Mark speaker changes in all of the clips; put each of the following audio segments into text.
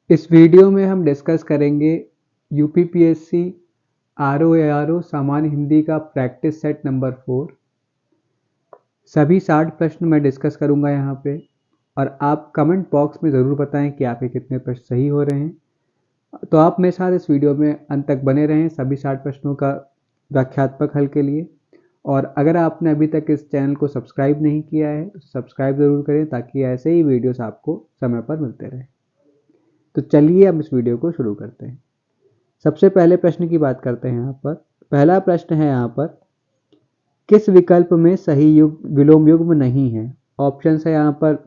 Speaker 1: इस वीडियो में हम डिस्कस करेंगे यूपीपीएससी आरओ सामान्य हिंदी का प्रैक्टिस सेट नंबर 4। सभी 60 प्रश्न मैं डिस्कस करूंगा यहाँ पे, और आप कमेंट बॉक्स में ज़रूर बताएं कि आपके कितने प्रश्न सही हो रहे हैं। तो आप मेरे साथ इस वीडियो में अंत तक बने रहें सभी 60 प्रश्नों का व्याख्यात्मक हल के लिए। और अगर आपने अभी तक इस चैनल को सब्सक्राइब नहीं किया है तो सब्सक्राइब ज़रूर करें, ताकि ऐसे ही वीडियोस आपको समय पर मिलते रहें। तो चलिए अब इस वीडियो को शुरू करते हैं। सबसे पहले प्रश्न की बात करते हैं। यहाँ पर पहला प्रश्न है, यहाँ पर किस विकल्प में सही विलोम युग्म नहीं है। ऑप्शन है यहाँ पर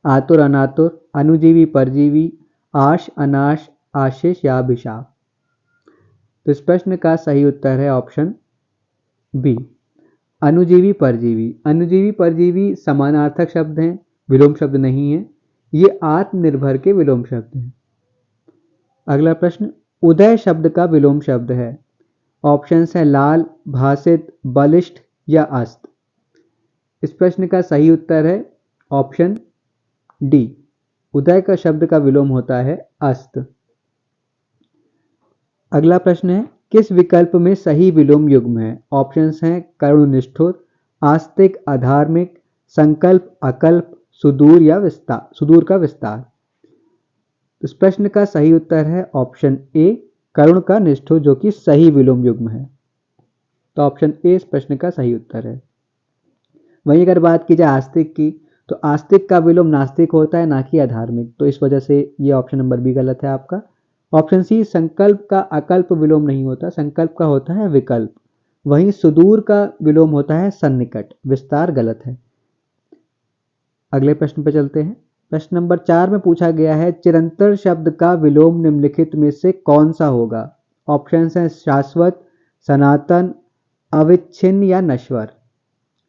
Speaker 1: आतुर अनातुर, अनुजीवी परजीवी, आश अनाश, आशीष या अभिशाप। तो इस प्रश्न का सही उत्तर है ऑप्शन बी, अनुजीवी परजीवी। अनुजीवी परजीवी समानार्थक शब्द हैं, विलोम शब्द नहीं है। ये आत्मनिर्भर के विलोम शब्द हैं। अगला प्रश्न, उदय शब्द का विलोम शब्द है। ऑप्शन है लाल, भासित, बलिष्ठ या अस्त। इस प्रश्न का सही उत्तर है ऑप्शन डी, उदय का शब्द का विलोम होता है अस्त। अगला प्रश्न है, किस विकल्प में सही विलोम युग्म है। ऑप्शंस हैं करुणनिष्ठुर, आस्तिक, अधार्मिक, संकल्प, अकल्प, सुदूर या विस्तार, सुदूर का विस्तार। इस प्रश्न का सही उत्तर है ऑप्शन ए, करुण का निष्ठुर, जो कि सही विलोम युग्म है। तो ऑप्शन ए इस प्रश्न का सही उत्तर है। वहीं अगर बात की जाए आस्तिक की, तो आस्तिक का विलोम नास्तिक होता है, ना कि अधार्मिक। तो इस वजह से ये ऑप्शन नंबर बी गलत है आपका। ऑप्शन सी, संकल्प का अकल्प विलोम नहीं होता, संकल्प का होता है विकल्प। वहीं सुदूर का विलोम होता है सन्निकट, विस्तार गलत है। अगले प्रश्न पर चलते हैं। प्रश्न नंबर 4 में पूछा गया है, चिरंतर शब्द का विलोम निम्नलिखित में से कौन सा होगा। ऑप्शन है शाश्वत, सनातन, अविच्छिन्न या नश्वर।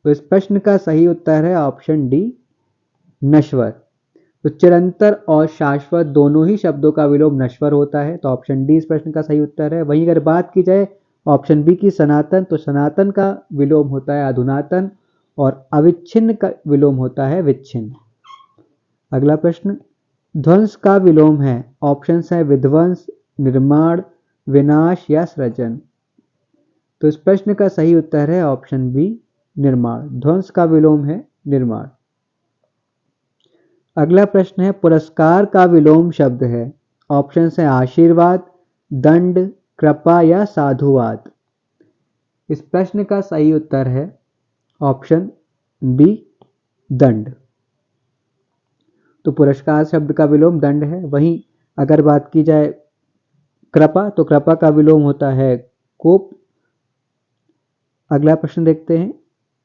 Speaker 1: तो इस प्रश्न का सही उत्तर है ऑप्शन डी, नश्वर। तो चिरंतर और शाश्वत दोनों ही शब्दों का विलोम नश्वर होता है। तो ऑप्शन डी इस प्रश्न का सही उत्तर है। वहीं अगर बात की जाए ऑप्शन बी की सनातन, तो सनातन का विलोम होता है अधुनातन, और अविच्छिन्न का विलोम होता है विच्छिन्न। अगला प्रश्न, ध्वंस का विलोम है। ऑप्शन है विध्वंस, निर्माण, विनाश या सृजन। तो इस प्रश्न का सही उत्तर है ऑप्शन बी, निर्माण। ध्वंस का विलोम है निर्माण। अगला प्रश्न है, पुरस्कार का विलोम शब्द है। ऑप्शन है आशीर्वाद, दंड, कृपा या साधुवाद। इस प्रश्न का सही उत्तर है ऑप्शन बी, दंड। तो पुरस्कार शब्द का विलोम दंड है। वहीं अगर बात की जाए कृपा, तो कृपा का विलोम होता है कोप। अगला प्रश्न देखते हैं,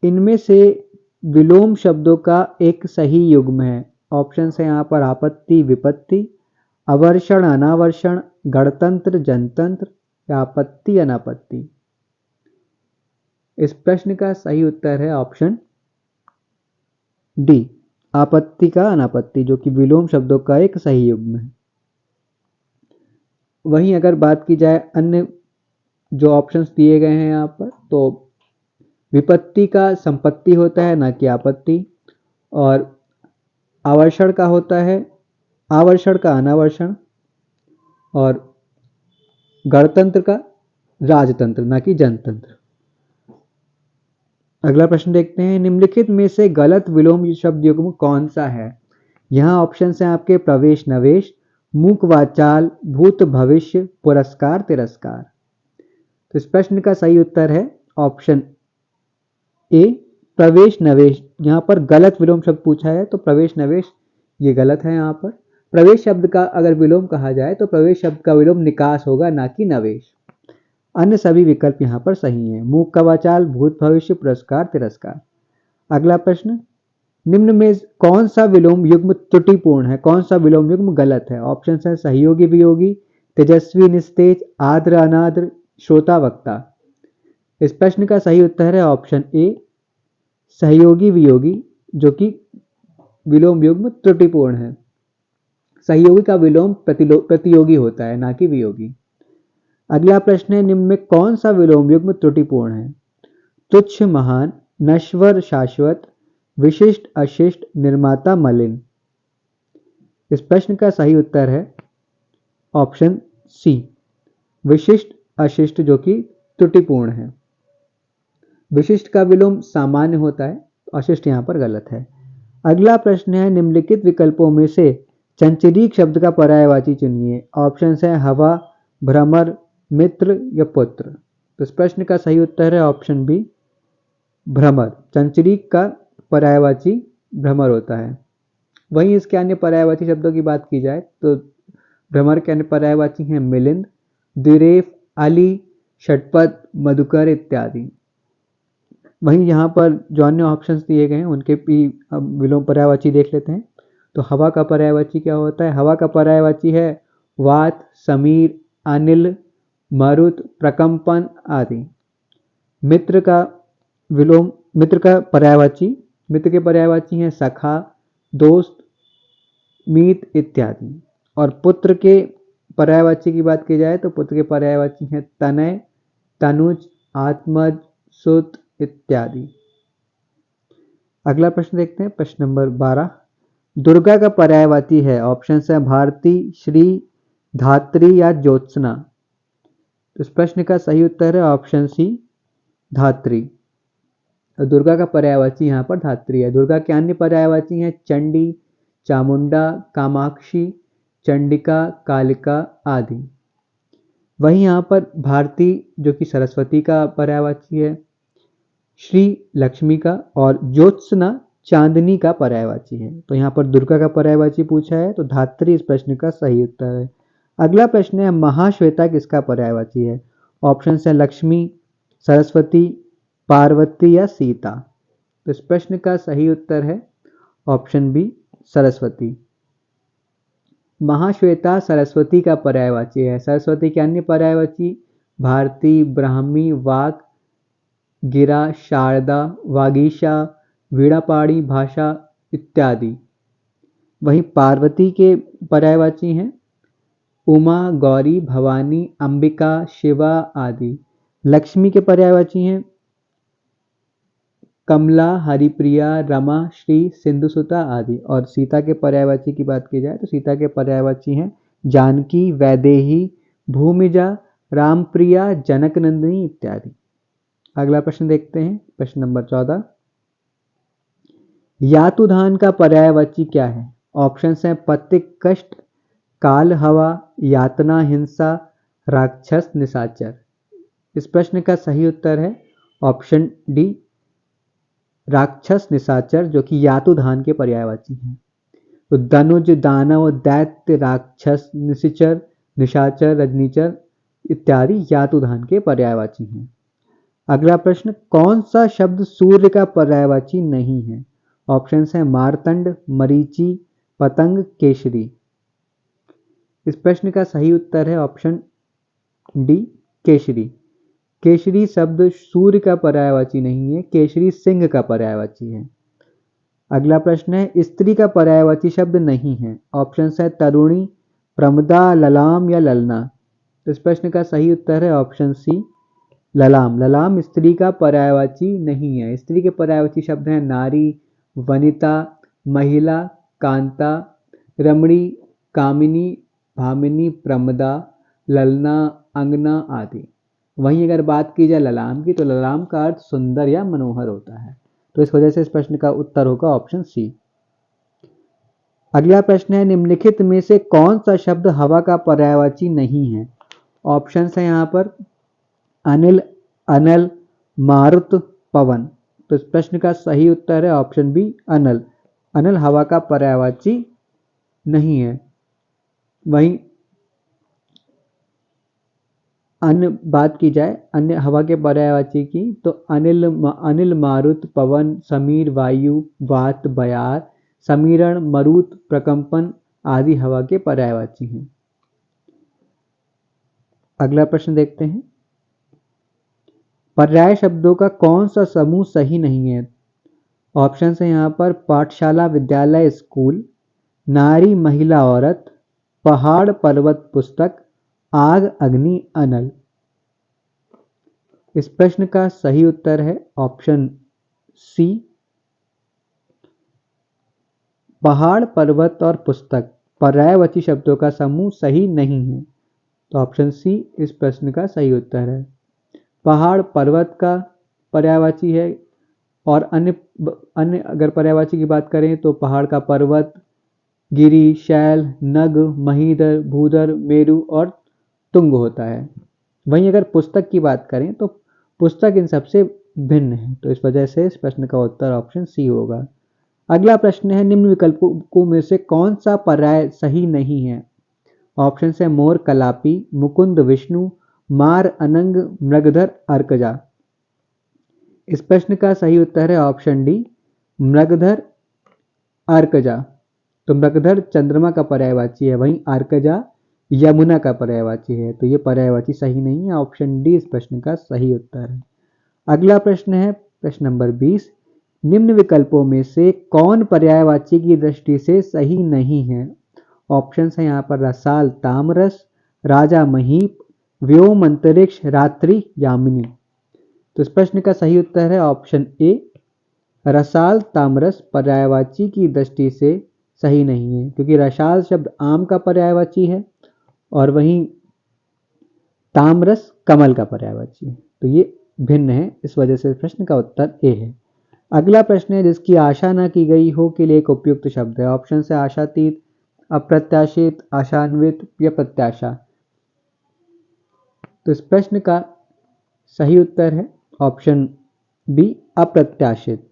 Speaker 1: इनमें से विलोम शब्दों का एक सही युग्म है। ऑप्शन है यहाँ पर आपत्ति, विपत्ति, अवर्षण, अनावर्षण, गणतंत्र, जनतंत्र या आपत्ति, अनापत्ति। इस प्रश्न का सही उत्तर है ऑप्शन डी, आपत्ति का अनापत्ति, जो कि विलोम शब्दों का एक सही युग्म है। वहीं अगर बात की जाए अन्य जो ऑप्शंस दिए गए हैं यहाँ पर, तो विपत्ति का संपत्ति होता है, ना कि आपत्ति। और आवर्षण का होता है, आवर्षण का अनावर्षण। और गणतंत्र का राजतंत्र, ना कि जनतंत्र। अगला प्रश्न देखते हैं, निम्नलिखित में से गलत विलोम शब्द युग्म कौन सा है। यहाँ ऑप्शन है आपके प्रवेश नवेश, मूक वाचाल, भूत भविष्य, पुरस्कार तिरस्कार। तो इस प्रश्न का सही उत्तर है ऑप्शन ए, प्रवेश नवेश। यहाँ पर गलत विलोम शब्द पूछा है, तो प्रवेश नवेश ये गलत है। यहाँ पर प्रवेश शब्द का अगर विलोम कहा जाए तो प्रवेश शब्द का विलोम निकास होगा, ना कि नवेश। अन्य सभी विकल्प यहाँ पर सही हैं। मूक का वाचाल, भूत भविष्य, पुरस्कार तिरस्कार। अगला प्रश्न, निम्न में कौन सा विलोम युग्म त्रुटिपूर्ण है, कौन सा विलोम युग्म गलत है। ऑप्शन है सहयोगी वियोगी, तेजस्वी निस्तेज, आद्र अनाद्र, श्रोता वक्ता। इस प्रश्न का सही उत्तर है ऑप्शन ए, सहयोगी वियोगी, जो कि विलोम युग्म त्रुटिपूर्ण है। सहयोगी का विलोम प्रतियोगी होता है, ना कि वियोगी। अगला प्रश्न है, निम्न में कौन सा विलोम युग्म त्रुटिपूर्ण है। तुच्छ महान, नश्वर शाश्वत, विशिष्ट अशिष्ट, निर्माता मलिन। इस प्रश्न का सही उत्तर है ऑप्शन सी विशिष्ट अशिष्ट जो कि त्रुटिपूर्ण है। विशिष्ट का विलोम सामान्य होता है, अशिष्ट यहाँ पर गलत है। अगला प्रश्न है निम्नलिखित विकल्पों में से चंचरीक शब्द का पर्यायवाची चुनिए। ऑप्शन है हवा, भ्रमर, मित्र या पुत्र। तो इस प्रश्न का सही उत्तर है ऑप्शन बी भ्रमर। चंचरीक का पर्यायवाची भ्रमर होता है। वहीं इसके अन्य पर्यायवाची शब्दों की बात की जाए तो भ्रमर के अन्य पर्यायवाची हैं मिलिंद, द्विरेफ, अली, षटपथ, मधुकर इत्यादि। वहीं यहाँ पर जो अन्य ऑप्शंस दिए गए हैं उनके भी विलोम पर्यायवाची देख लेते हैं। तो हवा का पर्यायवाची क्या होता है? हवा का पर्यायवाची है वात, समीर, अनिल, मरुत, प्रकंपन आदि। मित्र का विलोम मित्र का पर्यायवाची मित्र के पर्यायवाची हैं सखा, दोस्त, मीत इत्यादि। और पुत्र के पर्यायवाची की बात की जाए तो पुत्र के पर्यायवाची हैं तनय, तनुज, आत्मज, सुत इत्यादि। अगला प्रश्न देखते हैं, प्रश्न नंबर 12। दुर्गा का पर्यायवाची है, ऑप्शन है भारती, श्री, धात्री या ज्योत्सना। इस प्रश्न का सही उत्तर है ऑप्शन सी धात्री। दुर्गा का पर्यायवाची यहाँ पर धात्री है। दुर्गा के अन्य पर्यायवाची हैं चंडी, चामुंडा, कामाक्षी, चंडिका, कालिका आदि। वहीं यहाँ पर भारती जो कि सरस्वती का पर्यायवाची है, श्री लक्ष्मी का और ज्योत्सना चांदनी का पर्यायवाची है। तो यहाँ पर दुर्गा का पर्यायवाची पूछा है तो धात्री इस प्रश्न का सही उत्तर है। अगला प्रश्न है महाश्वेता किसका पर्यायवाची है? ऑप्शन है लक्ष्मी, सरस्वती, पार्वती या सीता। तो इस प्रश्न का सही उत्तर है ऑप्शन बी सरस्वती। महाश्वेता सरस्वती का पर्यायवाची है। सरस्वती के अन्य पर्यायवाची भारती, ब्राह्मी, वाक, गिरा, शारदा, वागीशा, वीणापाणी, भाषा इत्यादि। वहीं पार्वती के पर्यायवाची हैं उमा, गौरी, भवानी, अंबिका, शिवा आदि। लक्ष्मी के पर्यायवाची हैं कमला, हरिप्रिया, रमा, श्री, सिंधुसुता आदि। और सीता के पर्यायवाची की बात की जाए तो सीता के पर्यायवाची हैं जानकी, वैदेही, भूमिजा, रामप्रिया, जनकनंदिनी इत्यादि। अगला प्रश्न देखते हैं, प्रश्न नंबर 14। यातुधान का पर्यायवाची क्या है? ऑप्शन हैं पथिक कष्ट, काल हवा, यातना हिंसा, राक्षस निशाचर। इस प्रश्न का सही उत्तर है ऑप्शन डी राक्षस निशाचर जो कि यातुधान के पर्यायवाची हैं। तो धनुज, दानव, दैत्य, राक्षस, निशाचर, निशाचर, रजनीचर इत्यादि यातुधान के पर्यायवाची हैं। अगला प्रश्न, कौन सा शब्द सूर्य का पर्यायवाची नहीं है? ऑप्शन है मारतंड, मरीचि, पतंग, केशरी। इस प्रश्न का सही उत्तर है ऑप्शन डी केशरी। केशरी शब्द सूर्य का पर्यायवाची नहीं है, केशरी सिंह का पर्यायवाची है। अगला प्रश्न है स्त्री का पर्यायवाची शब्द नहीं है। ऑप्शन है तरुणी, प्रमदा, ललाम या ललना। इस प्रश्न का सही उत्तर है ऑप्शन सी ललाम। ललाम स्त्री का पर्यायवाची नहीं है। स्त्री के पर्यायवाची शब्द हैं नारी, वनिता, महिला, कांता, रमणी, कामिनी, भामिनी, प्रमदा, ललना, अंगना आदि। वहीं अगर बात की जाए ललाम की तो ललाम का अर्थ सुंदर या मनोहर होता है। तो इस वजह से इस प्रश्न का उत्तर होगा ऑप्शन सी। अगला प्रश्न है निम्नलिखित में से कौन सा शब्द हवा का पर्यायवाची नहीं है? ऑप्शन है यहाँ पर अनिल, अनल, मारुत, पवन। तो इस प्रश्न का सही उत्तर है ऑप्शन बी अनल। अनल हवा का पर्यायवाची नहीं है। वहीं अन्य बात की जाए अन्य हवा के पर्यायवाची की तो अनिल, मारुत, पवन, समीर, वायु, वात, बयार, समीरण, मरुत, प्रकंपन आदि हवा के पर्यायवाची हैं। अगला प्रश्न देखते हैं, पर्याय शब्दों का कौन सा समूह सही नहीं है? ऑप्शन है यहाँ पर पाठशाला, विद्यालय, स्कूल, नारी, महिला, औरत, पहाड़, पर्वत, पुस्तक, आग, अग्नि, अनल। इस प्रश्न का सही उत्तर है ऑप्शन सी पहाड़, पर्वत और पुस्तक। पर्यायवाची शब्दों का समूह सही नहीं है। तो ऑप्शन सी इस प्रश्न का सही उत्तर है। पहाड़ पर्वत का पर्यायवाची है, और अन्य अगर पर्यायवाची की बात करें तो पहाड़ का पर्वत, गिरि, शैल, नग, महीधर, भूधर, मेरु और तुंग होता है। वहीं अगर पुस्तक की बात करें तो पुस्तक इन सबसे भिन्न है। तो इस वजह से इस प्रश्न का उत्तर ऑप्शन सी होगा। अगला प्रश्न है, निम्न विकल्पों में से कौन सा पर्याय सही नहीं है? ऑप्शन है मोर कलापी, मुकुंद विष्णु, मार अनंग, मृगधर अर्कजा। इस प्रश्न का सही उत्तर है ऑप्शन डी, मृगधर अर्कजा। तो मृगधर चंद्रमा का पर्यायवाची है, वहीं अर्कजा यमुना का पर्यायवाची है। तो ये पर्यायवाची सही नहीं है, ऑप्शन डी इस प्रश्न का सही उत्तर है। अगला प्रश्न है प्रश्न नंबर 20, निम्न विकल्पों में से कौन पर्यायवाची की दृष्टि से सही नहीं है? ऑप्शन है यहाँ पर रसाल तामरस, राजा महीप, व्योम अंतरिक्ष, रात्रि यामिनी। तो इस प्रश्न का सही उत्तर है ऑप्शन ए, रसाल तामरस पर्यायवाची की दृष्टि से सही नहीं है, क्योंकि रसाल शब्द आम का पर्यायवाची है और वहीं तामरस कमल का पर्यायवाची है। तो ये भिन्न है, इस वजह से प्रश्न का उत्तर ए है। अगला प्रश्न है, जिसकी आशा न की गई हो के लिए एक उपयुक्त शब्द है। ऑप्शन है आशातीत, अप्रत्याशित, आशान्वित या प्रत्याशा। तो इस प्रश्न का सही उत्तर है ऑप्शन बी, अप्रत्याशित।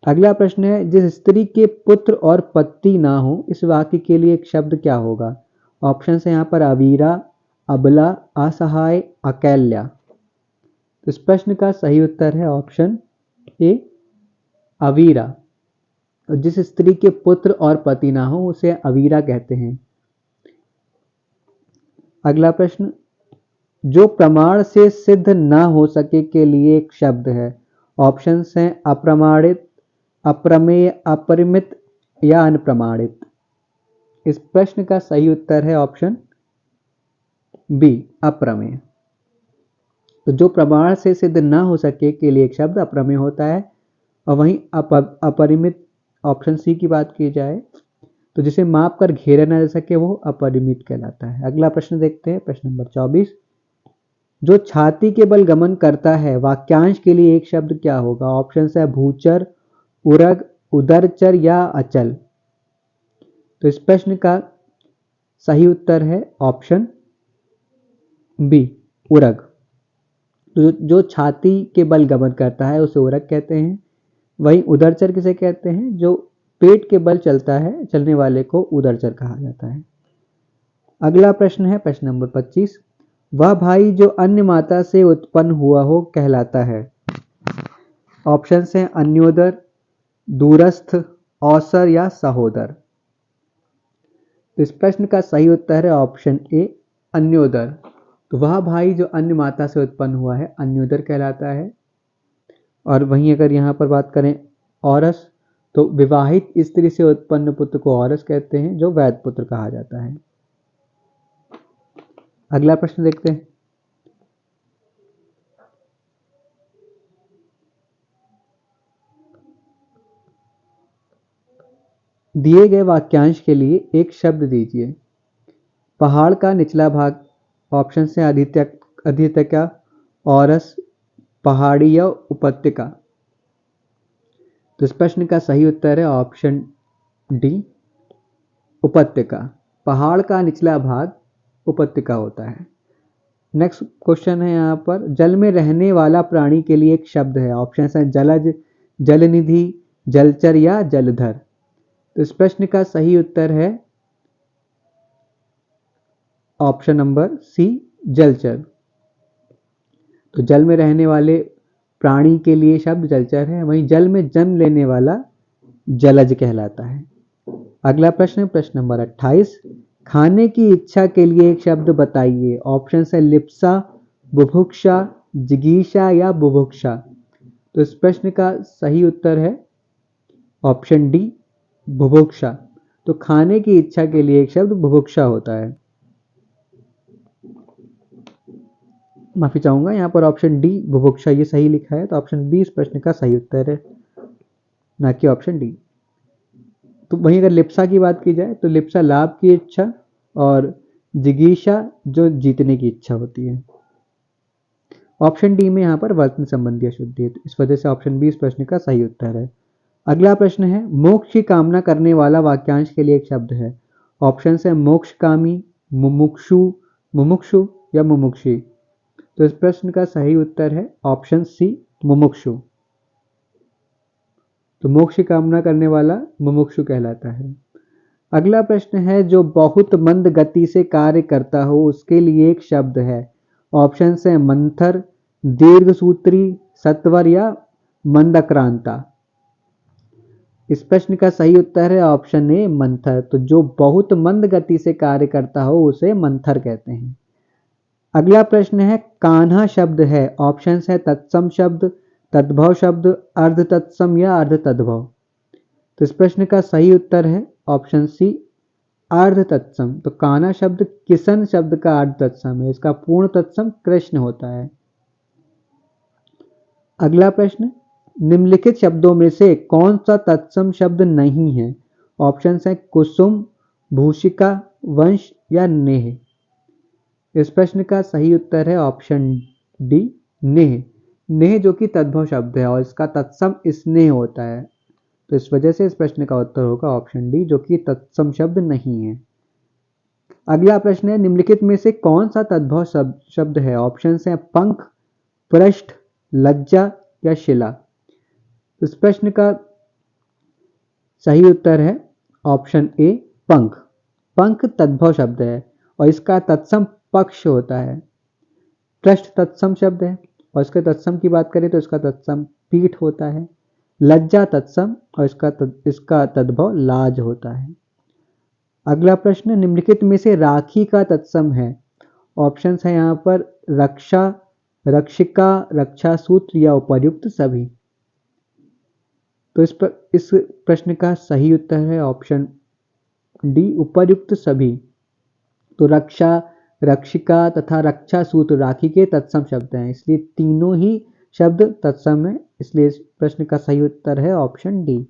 Speaker 1: अगला प्रश्न है, जिस स्त्री के पुत्र और पति ना हो, इस वाक्य के लिए एक शब्द क्या होगा? ऑप्शन है यहाँ पर अवीरा, अबला, असहाय, अकेल्या। तो इस प्रश्न का सही उत्तर है ऑप्शन ए, अवीरा। तो जिस स्त्री के पुत्र और पति ना हो उसे अवीरा कहते हैं। अगला प्रश्न, जो प्रमाण से सिद्ध ना हो सके के लिए एक शब्द है। ऑप्शन हैं अप्रमाणित, अप्रमेय, अपरिमित या अनप्रमाणित। इस प्रश्न का सही उत्तर है ऑप्शन बी, अप्रमेय। तो जो प्रमाण से सिद्ध ना हो सके के लिए एक शब्द अप्रमेय होता है, और वहीं अपरिमित ऑप्शन सी की बात की जाए तो जिसे माप कर घेरा ना जा सके वो अपरिमित कहलाता है। अगला प्रश्न देखते हैं प्रश्न नंबर 24, जो छाती के बल गमन करता है वाक्यांश के लिए एक शब्द क्या होगा? ऑप्शन है भूचर, उरग, उदरचर या अचल। तो इस प्रश्न का सही उत्तर है ऑप्शन बी, उरग। तो जो छाती के बल गमन करता है उसे उरग कहते हैं। वहीं उदरचर किसे कहते हैं? जो पेट के बल चलता है, चलने वाले को उदरचर कहा जाता है। अगला प्रश्न है प्रश्न नंबर 25, वह भाई जो अन्य माता से उत्पन्न हुआ हो कहलाता है। ऑप्शन हैं अन्योदर, दूरस्थ, औसर या सहोदर। तो इस प्रश्न का सही उत्तर है ऑप्शन ए, अन्योदर। तो वह भाई जो अन्य माता से उत्पन्न हुआ है अन्योदर कहलाता है। और वहीं अगर यहाँ पर बात करें औरस, तो विवाहित स्त्री से उत्पन्न पुत्र को औरस कहते हैं, जो वैध पुत्र कहा जाता है। अगला प्रश्न देखते हैं, दिए गए वाक्यांश के लिए एक शब्द दीजिए। पहाड़ का निचला भाग, ऑप्शन से अधित्यका, औरस, पहाड़ी या उपत्यका। तो इस प्रश्न का सही उत्तर है ऑप्शन डी, उपत्यका। पहाड़ का निचला भाग उपत्यका होता है। नेक्स्ट क्वेश्चन है यहाँ पर, जल में रहने वाला प्राणी के लिए एक शब्द है। ऑप्शन है जलज, जलनिधि, जलचर या जलधर। तो इस प्रश्न का सही उत्तर है ऑप्शन नंबर सी, जलचर। तो जल में रहने वाले प्राणी के लिए शब्द जलचर है, वहीं जल में जन्म लेने वाला जलज कहलाता है। अगला प्रश्न प्रश्न नंबर 28, खाने की इच्छा के लिए एक शब्द बताइए। ऑप्शन है लिप्सा, बुभुक्षा, जिगीषा या बुभुक्षा। तो इस प्रश्न का सही उत्तर है ऑप्शन डी, बुभुक्षा। तो खाने की इच्छा के लिए एक शब्द बुभुक्षा होता है। माफी चाहूंगा, यहाँ पर ऑप्शन डी बुभुक्षा ये सही लिखा है, तो ऑप्शन बी इस प्रश्न का सही उत्तर है, ना कि ऑप्शन डी। तो वहीं अगर लिप्सा की बात की जाए तो लिप्सा लाभ की इच्छा और जिगीषा जो जीतने की इच्छा होती है। ऑप्शन डी में यहाँ पर वर्तन संबंधी अशुद्धि है, तो इस वजह से ऑप्शन बी इस प्रश्न का सही उत्तर है। अगला प्रश्न है मोक्ष की कामना करने वाला वाक्यांश के लिए एक शब्द है। ऑप्शन है मोक्षकामी, मुमुक्षु, मुमुक्षु या मुमुक्षी। तो इस प्रश्न का सही उत्तर है ऑप्शन सी मुमुक्षु। तो मोक्ष की कामना करने वाला मुमुक्षु कहलाता है। अगला प्रश्न है जो बहुत मंद गति से कार्य करता हो उसके लिए एक शब्द है। ऑप्शन है मंथर, दीर्घसूत्री, सत्वर या मंदक्रांता। इस प्रश्न का सही उत्तर है ऑप्शन ए मंथर। तो जो बहुत मंद गति से कार्य करता हो उसे मंथर कहते हैं। अगला प्रश्न है कान्हा शब्द है। ऑप्शन है तत्सम शब्द, तद्भव शब्द, अर्ध तत्सम या अर्ध तद्भव। तो इस प्रश्न का सही उत्तर है ऑप्शन सी अर्ध तत्सम। तो कान्हा शब्द किशन शब्द का अर्ध तत्सम है, इसका पूर्ण तत्सम कृष्ण होता है। अगला प्रश्न निम्नलिखित शब्दों में से कौन सा तत्सम शब्द नहीं है। ऑप्शन है कुसुम, भूषिका, वंश या नेह। इस प्रश्न का सही उत्तर है ऑप्शन डी नेह। नेह जो कि तद्भव शब्द है और इसका तत्सम स्नेह होता है, तो इस वजह से इस प्रश्न का उत्तर होगा ऑप्शन डी जो कि तत्सम शब्द नहीं है। अगला प्रश्न है निम्नलिखित में से कौन सा तद्भव शब्द है। ऑप्शन है पंख, पृष्ठ, लज्जा या शिला। इस प्रश्न का सही उत्तर है ऑप्शन ए पंख। पंख तद्भव शब्द है और इसका तत्सम पक्ष होता है। पृष्ठ तत्सम शब्द है और इसके तत्सम की बात करें तो इसका तत्सम पीठ होता है। लज्जा तत्सम और इसका तद्भव लाज होता है। अगला प्रश्न निम्नलिखित में से राखी का तत्सम है। ऑप्शन है यहाँ पर रक्षा, रक्षिका, रक्षा सूत्र या उपर्युक्त सभी। तो इस प्रश्न का सही उत्तर है ऑप्शन डी उपर्युक्त सभी। तो रक्षा, रक्षिका तथा रक्षा सूत्र राखी के तत्सम शब्द हैं, इसलिए तीनों ही शब्द तत्सम है, इसलिए इस प्रश्न का सही उत्तर है ऑप्शन डी।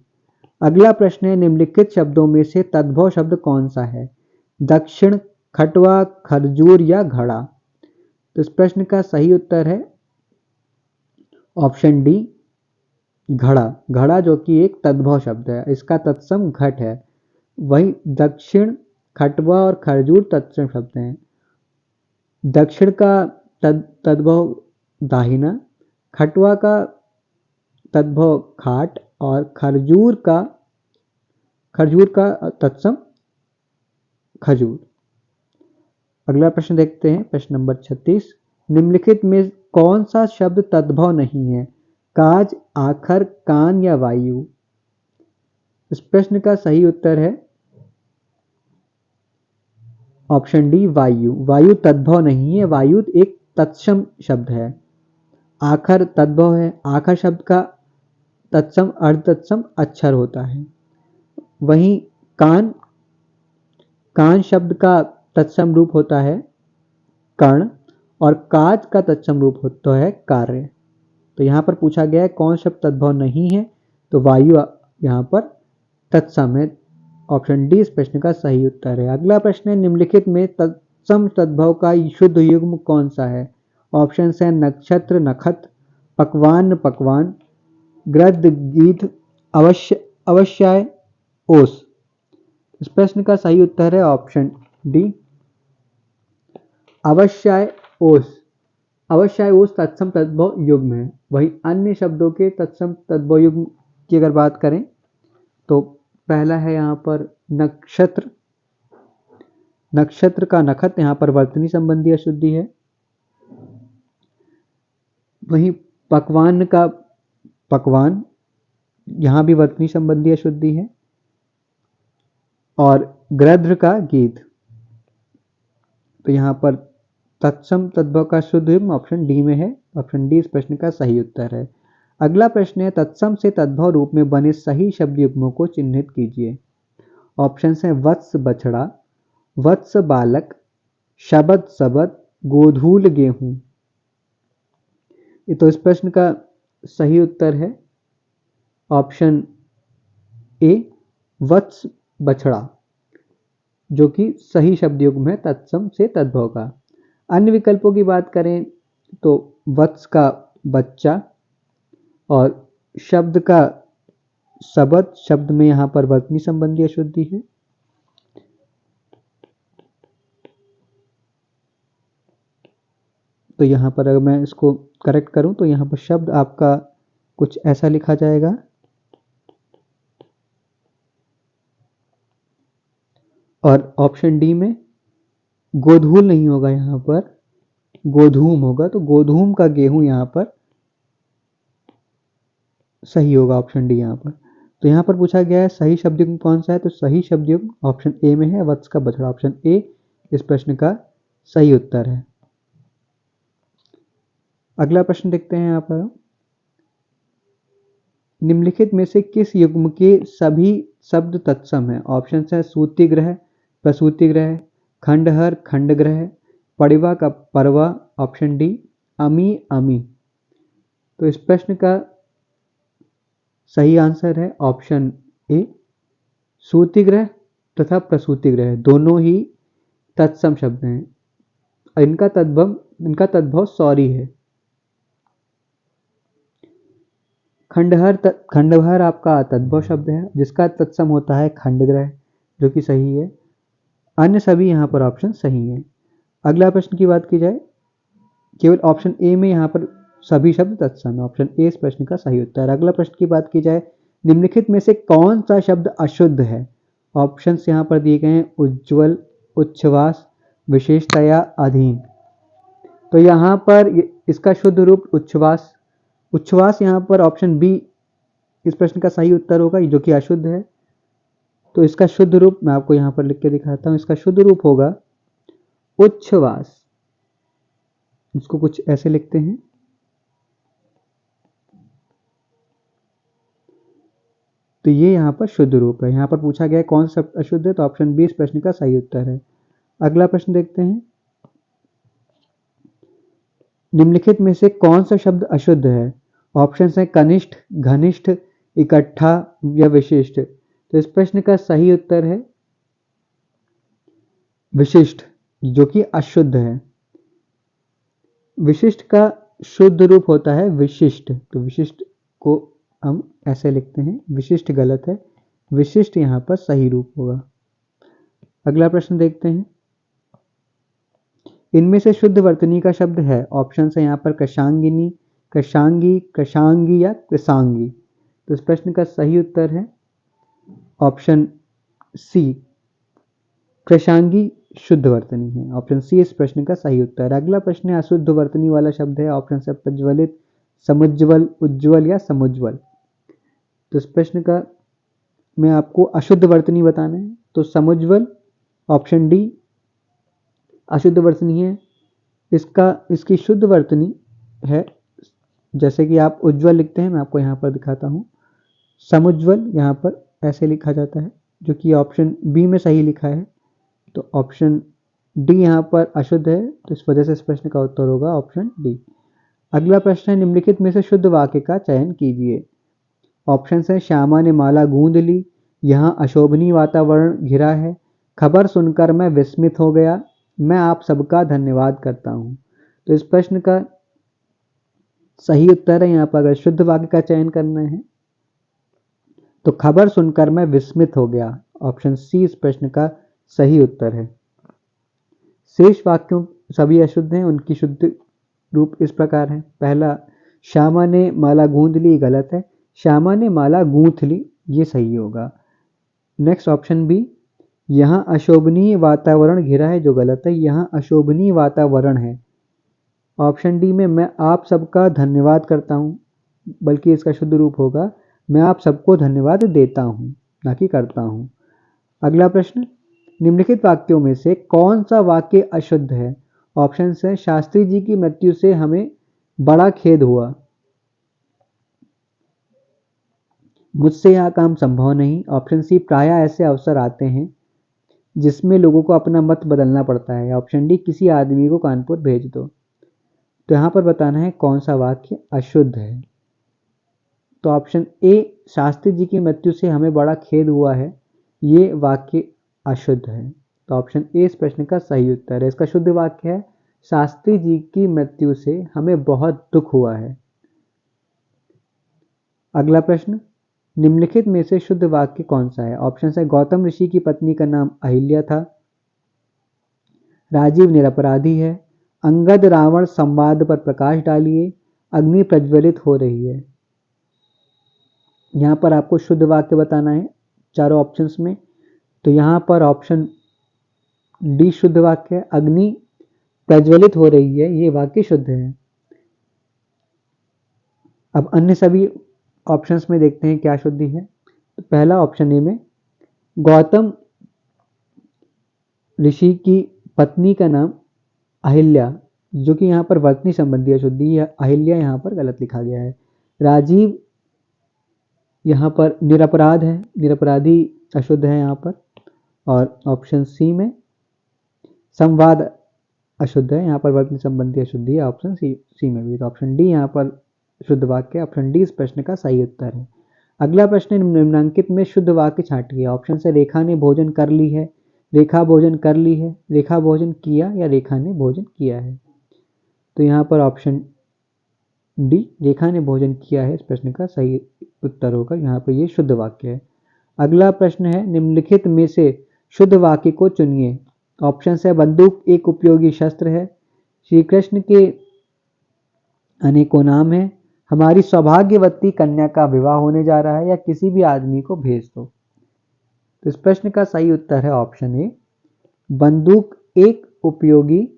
Speaker 1: अगला प्रश्न है निम्नलिखित शब्दों में से तद्भव शब्द कौन सा है। दक्षिण, खटवा, खरजूर या घड़ा। तो इस प्रश्न का सही उत्तर है ऑप्शन डी घड़ा। घड़ा जो कि एक तद्भव शब्द है, इसका तत्सम घट है। वहीं दक्षिण, खटवा और खरजूर तत्सम शब्द हैं। दक्षिण का तद्भव दाहिना, खटवा का तद्भव खाट और खरजूर का तत्सम खजूर। अगला प्रश्न देखते हैं, प्रश्न नंबर 36। निम्नलिखित में कौन सा शब्द तद्भव नहीं है। काज, आखर, कान या वायु। इस प्रश्न का सही उत्तर है ऑप्शन डी वायु। वायु तद्भव नहीं है, वायु एक तत्सम शब्द है। आखर तद्भव है, आखर शब्द का तत्सम अर्ध तत्सम अक्षर होता है। वहीं कान, कान शब्द का तत्सम रूप होता है कर्ण और काज का तत्सम रूप होता है कार्य। तो यहाँ पर पूछा गया है कौन शब्द तद्भव नहीं है, तो वायु यहाँ पर तत्सम है। ऑप्शन डी इस प्रश्न का सही उत्तर है। अगला प्रश्न है निम्नलिखित में तत्सम तद्भव का शुद्ध युग्म कौन सा है। ऑप्शन है नक्षत्र, नखत, पकवान, पकवान, गृध, गीध, अवश्याय, ओस। इस प्रश्न का सही उत्तर है ऑप्शन डी अवश्याय ओस। अवश्याय ओस तत्सम तद्भव युग्म है। वहीं अन्य शब्दों के तत्सम तद्भव युग्म की अगर बात करें तो पहला है यहाँ पर नक्षत्र। नक्षत्र का नखत यहाँ पर वर्तनी संबंधी अशुद्धि है। वहीं पकवान का पकवान, यहाँ भी वर्तनी संबंधी अशुद्धि है। और गृध्र का गीध, तो यहाँ पर तत्सम तद्भव का शुद्ध युग्म ऑप्शन डी में है। ऑप्शन डी इस प्रश्न का सही उत्तर है। अगला प्रश्न है तत्सम से तद्भव रूप में बने सही शब्द युग्मों को चिन्हित कीजिए। ऑप्शन है वत्स बछड़ा, वत्स बालक, शबद सबद, गोधूल गेहूं। तो इस प्रश्न का सही उत्तर है ऑप्शन ए वत्स बछड़ा, जो कि सही शब्द युग्म है तत्सम से तद्भव का। अन्य विकल्पों की बात करें तो वत्स का बच्चा, और शब्द का सबद, शब्द में यहाँ पर वर्तनी संबंधी अशुद्धि है। तो यहाँ पर अगर मैं इसको करेक्ट करूं तो यहाँ पर शब्द आपका कुछ ऐसा लिखा जाएगा, और ऑप्शन डी में गोधूल नहीं होगा, यहाँ पर गोधूम होगा। तो गोधूम का गेहूं यहाँ पर सही होगा, ऑप्शन डी यहाँ पर। तो यहाँ पर पूछा गया है सही शब्द युग्म कौन सा है, तो सही शब्द युग्म ऑप्शन ए में है, वत्स का बछड़ा। ऑप्शन ए इस प्रश्न का सही उत्तर है। अगला प्रश्न देखते हैं यहाँ पर, निम्नलिखित में से किस युग्म के सभी शब्द तत्सम है। ऑप्शन है सूतिग्रह, प्रसूतिग्रह, खंडहर, खंडग्रह, पड़िवा का परवा, ऑप्शन डी अमी अमी। तो इस प्रश्न का सही आंसर है ऑप्शन ए, सूतिग्रह तथा प्रसूतिग्रह दोनों ही तत्सम शब्द हैं। इनका तद्भव सॉरी है। खंडहर आपका तद्भव शब्द है, जिसका तत्सम होता है खंडग्रह, जो कि सही है। अन्य सभी यहाँ पर ऑप्शन सही है। अगला प्रश्न की बात की जाए, केवल ऑप्शन ए में यहाँ पर सभी शब्द तत्सम है, ऑप्शन ए इस प्रश्न का सही उत्तर है। अगला प्रश्न की बात की जाए, निम्नलिखित में से कौन सा शब्द अशुद्ध है। ऑप्शंस यहाँ पर दिए गए हैं, उज्ज्वल, उच्छ्वास, विशेषतया, अधीन। तो यहाँ पर इसका शुद्ध रूप उच्छ्वास, उच्छ्वास यहाँ पर ऑप्शन बी इस प्रश्न का सही उत्तर होगा, जो कि अशुद्ध है। तो इसका शुद्ध रूप मैं आपको यहाँ पर लिख के दिखाता हूँ। इसका शुद्ध रूप होगा उच्छ्वास। इसको कुछ ऐसे लिखते हैं, तो ये यहाँ पर शुद्ध रूप है। यहाँ पर पूछा गया है कौन सा अशुद्ध है, तो ऑप्शन बी इस प्रश्न का सही उत्तर है। अगला प्रश्न देखते हैं, निम्नलिखित में से कौन सा शब्द अशुद्ध है। ऑप्शन है कनिष्ठ, घनिष्ठ, इकट्ठा या विशिष्ट। तो इस प्रश्न का सही उत्तर है विशिष्ट, जो कि अशुद्ध है। विशिष्ट का शुद्ध रूप होता है विशिष्ट, तो विशिष्ट को हम ऐसे लिखते हैं, विशिष्ट गलत है, विशिष्ट यहाँ पर सही रूप होगा। अगला प्रश्न देखते हैं, इनमें से शुद्ध वर्तनी का शब्द है। ऑप्शन है यहाँ पर कृशांगिनी, कृशांगी, कृशांगी या कृसांगी। तो इस प्रश्न का सही उत्तर है ऑप्शन सी, कृशांगी शुद्ध वर्तनी है। ऑप्शन सी इस प्रश्न का सही उत्तर है। अगला प्रश्न है अशुद्ध वर्तनी वाला शब्द है। ऑप्शन से प्रज्वलित, समुज्ज्वल, उज्ज्वल या समुज्ज्वल। तो इस प्रश्न का मैं आपको अशुद्ध वर्तनी बताना है, तो समुज्ज्वल ऑप्शन डी अशुद्ध वर्तनी है। इसकी शुद्ध वर्तनी है, जैसे कि आप उज्ज्वल लिखते हैं, मैं आपको यहाँ पर दिखाता हूँ। समुज्ज्वल यहाँ पर ऐसे लिखा जाता है, जो कि ऑप्शन बी में सही लिखा है। तो ऑप्शन डी यहाँ पर अशुद्ध है, तो इस वजह से इस प्रश्न का उत्तर होगा ऑप्शन डी। अगला प्रश्न है, निम्नलिखित में से शुद्ध वाक्य का चयन कीजिए। ऑप्शन है श्यामा ने माला गूंद ली, यहाँ अशोभनीय वातावरण घिरा है, खबर सुनकर मैं विस्मित हो गया, मैं आप सबका धन्यवाद करता हूँ। तो इस प्रश्न का सही उत्तर है, यहाँ पर अगर शुद्ध वाक्य का चयन करना है तो खबर सुनकर मैं विस्मित हो गया। ऑप्शन सी इस प्रश्न का सही उत्तर है। शेष वाक्यों सभी अशुद्ध हैं, उनकी शुद्ध रूप इस प्रकार है। पहला, श्यामा ने माला गूंद ली, गलत है। श्यामा ने माला गूंथ ली, ये सही होगा। नेक्स्ट ऑप्शन बी, यहाँ अशोभनीय वातावरण घिरा है, जो गलत है। यहाँ अशोभनीय वातावरण है। ऑप्शन डी में मैं आप सबका धन्यवाद करता हूँ, बल्कि इसका शुद्ध रूप होगा मैं आप सबको धन्यवाद देता हूँ, ना कि करता हूँ। अगला प्रश्न, निम्नलिखित वाक्यों में से कौन सा वाक्य अशुद्ध है। ऑप्शन है शास्त्री जी की मृत्यु से हमें बड़ा खेद हुआ, मुझसे यह काम संभव नहीं। ऑप्शन सी, प्रायः ऐसे अवसर आते हैं जिसमें लोगों को अपना मत बदलना पड़ता है। ऑप्शन डी, किसी आदमी को कानपुर भेज दो। तो यहाँ पर बताना है कौन सा वाक्य अशुद्ध है। तो ऑप्शन ए, शास्त्री जी की मृत्यु से हमें बड़ा खेद हुआ है, ये वाक्य अशुद्ध है। तो ऑप्शन ए इस प्रश्न का सही उत्तर है। इसका शुद्ध वाक्य है, शास्त्री जी की मृत्यु से हमें बहुत दुख हुआ है। अगला प्रश्न, निम्नलिखित में से शुद्ध वाक्य कौन सा है? ऑप्शन है, गौतम ऋषि की पत्नी का नाम अहिल्या था, राजीव निरपराधी है, अंगद रावण संवाद पर प्रकाश डालिए, अग्नि प्रज्वलित हो रही है। यहाँ पर आपको शुद्ध वाक्य बताना है चारों ऑप्शंस में। तो यहाँ पर ऑप्शन डी शुद्ध वाक्य है, अग्नि प्रज्वलित हो रही है, ये वाक्य शुद्ध है। अब अन्य सभी ऑप्शंस में देखते हैं क्या शुद्धि है। तो पहला ऑप्शन ए में, गौतम ऋषि की पत्नी का नाम अहिल्या, जो कि यहाँ पर वर्तनी संबंधी अशुद्धि है, अहिल्या यहाँ पर गलत लिखा गया है। राजीव यहाँ पर निरपराध है, निरपराधी अशुद्ध है यहाँ पर। और ऑप्शन सी में संवाद अशुद्ध है, यहाँ पर वर्तनी संबंधी अशुद्धि है ऑप्शन सी में भी। तो ऑप्शन डी यहाँ पर शुद्ध वाक्य है। ऑप्शन डी इस प्रश्न का सही उत्तर है। अगला प्रश्न, निम्नांकित में शुद्ध वाक्य छांटिए। ऑप्शन से, रेखा ने भोजन कर ली है, रेखा भोजन कर ली है, रेखा भोजन किया या रेखा ने भोजन किया है। तो यहाँ पर ऑप्शन डी रेखा ने भोजन किया है इस प्रश्न का सही उत्तर होगा। यहाँ पर ये शुद्ध वाक्य है। अगला प्रश्न है, निम्नलिखित में से शुद्ध वाक्य को चुनिए। ऑप्शन है, बंदूक एक उपयोगी शस्त्र है, श्री कृष्ण के अनेकों नाम है, हमारी सौभाग्यवती कन्या का विवाह होने जा रहा है, या किसी भी आदमी को भेज दो। तो इस प्रश्न का सही उत्तर है ऑप्शन ए, बंदूक एक उपयोगी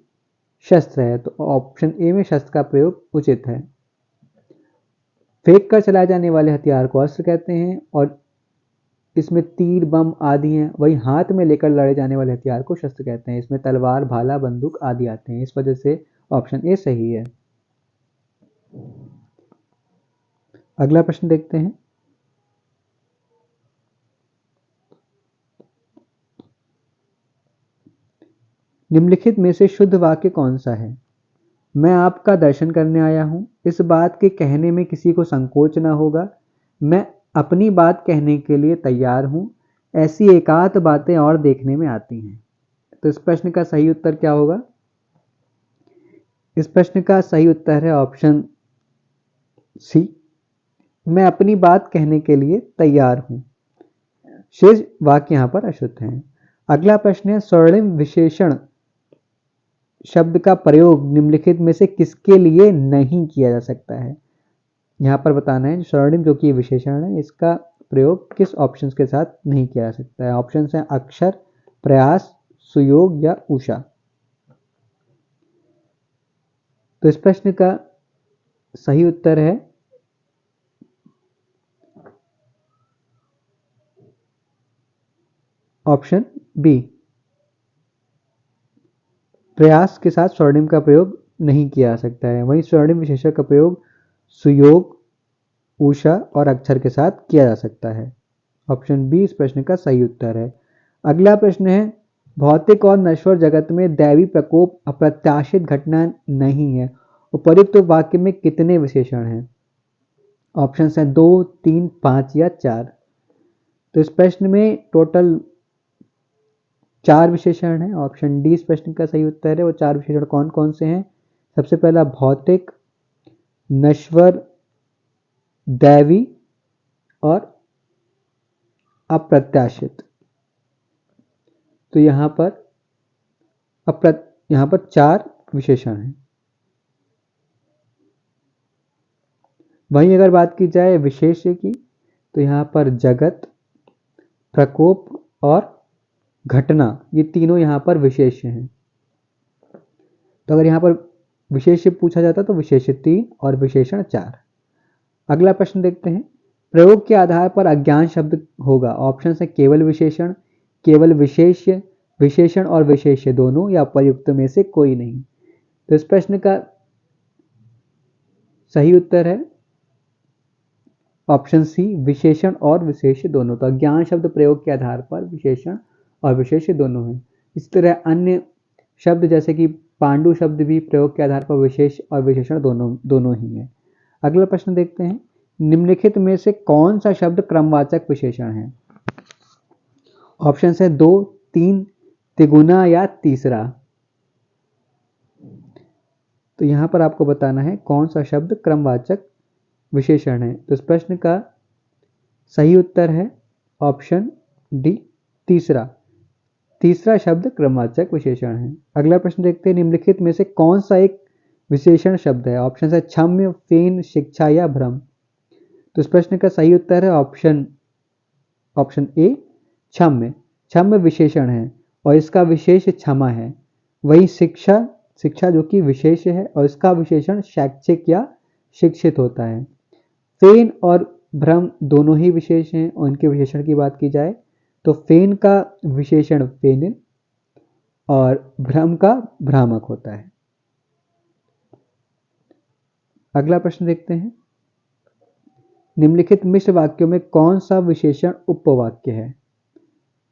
Speaker 1: शस्त्र है। तो ऑप्शन ए में शस्त्र का प्रयोग उचित है। फेंक कर चलाए जाने वाले हथियार को अस्त्र कहते हैं, और इसमें तीर बम आदि हैं। वही हाथ में लेकर लड़े जाने वाले हथियार को शस्त्र कहते हैं, इसमें तलवार भाला बंदूक आदि आते हैं। इस वजह से ऑप्शन ए सही है। अगला प्रश्न देखते हैं, निम्नलिखित में से शुद्ध वाक्य कौन सा है? मैं आपका दर्शन करने आया हूं, इस बात के कहने में किसी को संकोच ना होगा, मैं अपनी बात कहने के लिए तैयार हूं, ऐसी एकांत बातें और देखने में आती हैं। तो इस प्रश्न का सही उत्तर क्या होगा? इस प्रश्न का सही उत्तर है ऑप्शन सी, मैं अपनी बात कहने के लिए तैयार हूं। शेष वाक्य यहां पर अशुद्ध हैं। अगला प्रश्न है, स्वर्णिम विशेषण शब्द का प्रयोग निम्नलिखित में से किसके लिए नहीं किया जा सकता है? यहाँ पर बताना है, स्वर्णिम जो कि विशेषण है, इसका प्रयोग किस ऑप्शन के साथ नहीं किया जा सकता है? ऑप्शन है, अक्षर, प्रयास, सुयोग या उषा। तो इस प्रश्न का सही उत्तर है ऑप्शन बी, प्रयास के साथ स्वर्णिम का प्रयोग नहीं किया जा सकता है। वहीं स्वर्णिम विशेषण का प्रयोग सुयोग, उषा और अक्षर के साथ किया जा सकता है। ऑप्शन बी इस प्रश्न का सही उत्तर है। अगला प्रश्न है, भौतिक और नश्वर जगत में दैवी प्रकोप अप्रत्याशित घटना नहीं है, उपयुक्त वाक्य में कितने विशेषण हैं? ऑप्शन है 2, 3, 5 या 4। तो इस प्रश्न में टोटल 4 विशेषण हैं। ऑप्शन डी इस प्रश्न का सही उत्तर है। वो 4 विशेषण कौन कौन से हैं? सबसे पहला भौतिक, नश्वर, दैवी और अप्रत्याशित। तो यहाँ पर 4 विशेषण हैं। वहीं अगर बात की जाए विशेष्य की, तो यहाँ पर जगत, प्रकोप और घटना, ये तीनों यहाँ पर विशेष्य हैं। तो अगर यहाँ पर विशेष्य पूछा जाता तो विशेष्य 3 और विशेषण 4। अगला प्रश्न देखते हैं, प्रयोग के आधार पर अज्ञान शब्द होगा। ऑप्शन है, केवल विशेषण, केवल विशेष्य, विशेषण और विशेष्य दोनों, या प्रयुक्त में से कोई नहीं। तो इस प्रश्न का सही उत्तर है ऑप्शन सी, विशेषण और विशेष्य दोनों। तो अज्ञान शब्द प्रयोग के आधार पर विशेषण और विशेष्य दोनों हैं। इस तरह अन्य शब्द जैसे कि पांडु शब्द भी प्रयोग के आधार पर विशेष और विशेषण दोनों ही है। अगला प्रश्न देखते हैं, निम्नलिखित में से कौन सा शब्द क्रमवाचक विशेषण है? ऑप्शन है 2, 3, तिगुना या तीसरा। तो यहाँ पर आपको बताना है कौन सा शब्द क्रमवाचक विशेषण है। तो इस प्रश्न का सही उत्तर है ऑप्शन डी, तीसरा। तीसरा शब्द क्रमवाचक विशेषण है। अगला प्रश्न देखते हैं, निम्नलिखित में से कौन सा एक विशेषण शब्द है। ऑप्शन है क्षम्य, फेन, शिक्षा या भ्रम। तो इस प्रश्न का सही उत्तर है ऑप्शन ए, क्षम्य। क्षम्य विशेषण है और इसका विशेष क्षमा है। वही शिक्षा जो कि विशेष है और इसका विशेषण शैक्षिक या शिक्षित होता है। फेन और भ्रम दोनों ही विशेष हैं और इनके विशेषण की बात की जाए तो फेन का विशेषण फेनिल और भ्रम का भ्रामक होता है। अगला प्रश्न देखते हैं, निम्नलिखित मिश्र वाक्यों में कौन सा विशेषण उपवाक्य है।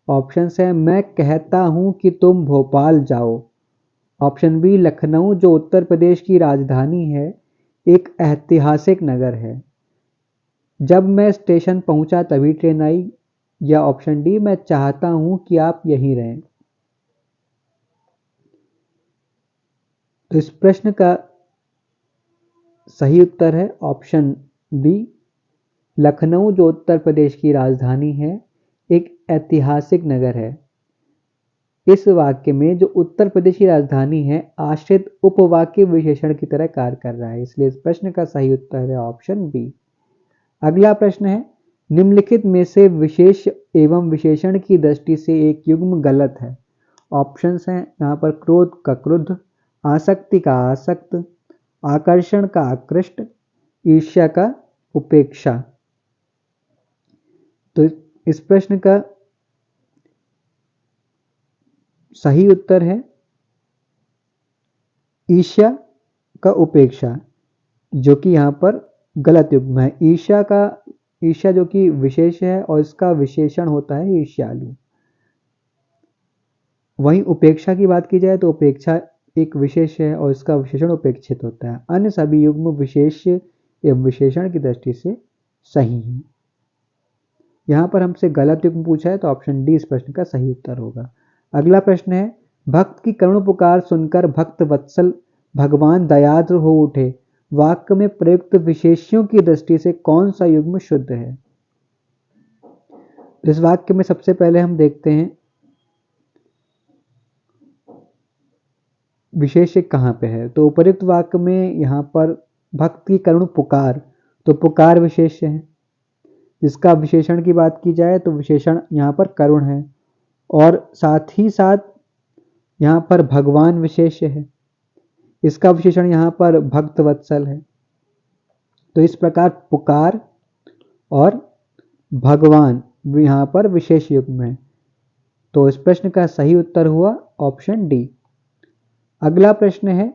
Speaker 1: ऑप्शन है मैं कहता हूं कि तुम भोपाल जाओ। ऑप्शन बी, लखनऊ जो उत्तर प्रदेश की राजधानी है एक ऐतिहासिक नगर है। जब मैं स्टेशन पहुंचा तभी ट्रेन आई। या ऑप्शन डी, मैं चाहता हूं कि आप यहीं रहें। तो इस प्रश्न का सही उत्तर है ऑप्शन बी, लखनऊ जो उत्तर प्रदेश की राजधानी है एक ऐतिहासिक नगर है। इस वाक्य में जो उत्तर प्रदेश की राजधानी है आश्रित उपवाक्य विशेषण की तरह कार्य कर रहा है, इसलिए इस प्रश्न का सही उत्तर है ऑप्शन बी। अगला प्रश्न है, निम्नलिखित में से विशेष एवं विशेषण की दृष्टि से एक युग्म गलत है। ऑप्शंस हैं यहाँ पर क्रोध का क्रुद्ध, आसक्ति का आसक्त, आकर्षण का आकृष्ट, ईर्ष्या का उपेक्षा। तो इस प्रश्न का सही उत्तर है ईर्ष्या का उपेक्षा, जो कि यहाँ पर गलत युग्म है। ईर्ष्या जो कि विशेष है और इसका विशेषण होता है ईर्ष्यालु। वहीं उपेक्षा की बात की जाए तो उपेक्षा एक विशेष है और इसका विशेषण उपेक्षित होता है। अन्य सभी युग्म विशेष एवं विशेषण की दृष्टि से सही है। यहाँ पर हमसे गलत युग्म पूछा है तो ऑप्शन डी इस प्रश्न का सही उत्तर होगा। अगला प्रश्न है, भक्त की करुण पुकार सुनकर भक्त वत्सल भगवान दयाद्र हो उठे। वाक्य में प्रयुक्त विशेष्यों की दृष्टि से कौन सा युग्म शुद्ध है। इस वाक्य में सबसे पहले हम देखते हैं विशेष कहाँ पे है। तो उपयुक्त वाक्य में यहाँ पर भक्त की करुण पुकार, तो पुकार विशेष है। इसका विशेषण की बात की जाए तो विशेषण यहाँ पर करुण है और साथ ही साथ यहाँ पर भगवान विशेष है। इसका विशेषण यहाँ पर भक्त वत्सल है। तो इस प्रकार पुकार और भगवान यहाँ पर विशेष युग्म है। तो इस प्रश्न का सही उत्तर हुआ ऑप्शन डी। अगला प्रश्न है,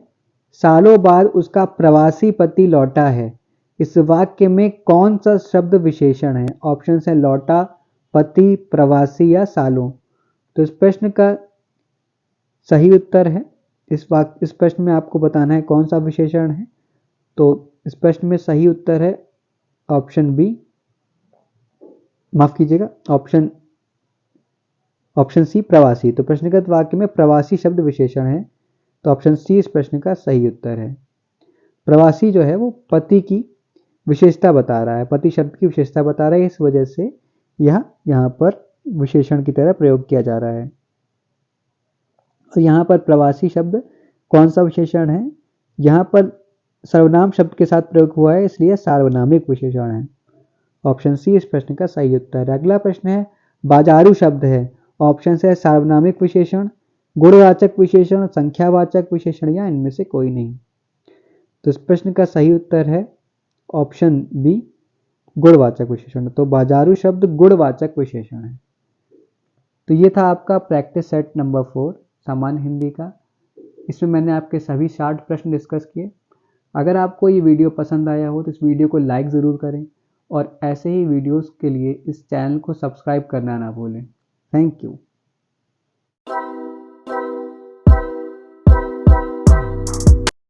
Speaker 1: सालों बाद उसका प्रवासी पति लौटा है। इस वाक्य में कौन सा शब्द विशेषण है। ऑप्शन है लौटा, पति, प्रवासी या सालों। तो इस प्रश्न का सही उत्तर है इस प्रश्न में आपको बताना है कौन सा विशेषण है। तो इस प्रश्न में सही उत्तर है ऑप्शन बी, माफ कीजिएगा ऑप्शन सी प्रवासी। तो प्रश्नगत वाक्य में प्रवासी शब्द विशेषण है तो ऑप्शन सी इस प्रश्न का सही उत्तर है। प्रवासी जो है वो पति की विशेषता बता रहा है, पति शब्द की विशेषता बता रहा है, इस वजह से यह यहाँ पर विशेषण की तरह प्रयोग किया जा रहा है। और यहाँ पर प्रवासी शब्द कौन सा विशेषण है, यहाँ पर सर्वनाम शब्द के साथ प्रयोग हुआ है, इसलिए सार्वनामिक विशेषण है। ऑप्शन सी इस प्रश्न का सही उत्तर है। अगला प्रश्न है, बाजारू शब्द है। ऑप्शन है सार्वनामिक विशेषण, गुणवाचक विशेषण, संख्यावाचक विशेषण या इनमें से कोई नहीं। तो इस प्रश्न का सही उत्तर है ऑप्शन बी, गुणवाचक विशेषण। तो बाजारू शब्द गुणवाचक विशेषण है। तो ये था आपका प्रैक्टिस सेट नंबर 4 सामान्य हिंदी का। इसमें मैंने आपके सभी 60 प्रश्न डिस्कस किए। अगर आपको ये वीडियो पसंद आया हो तो इस वीडियो को लाइक ज़रूर करें और ऐसे ही वीडियोस के लिए इस चैनल को सब्सक्राइब करना ना भूलें। Thank you.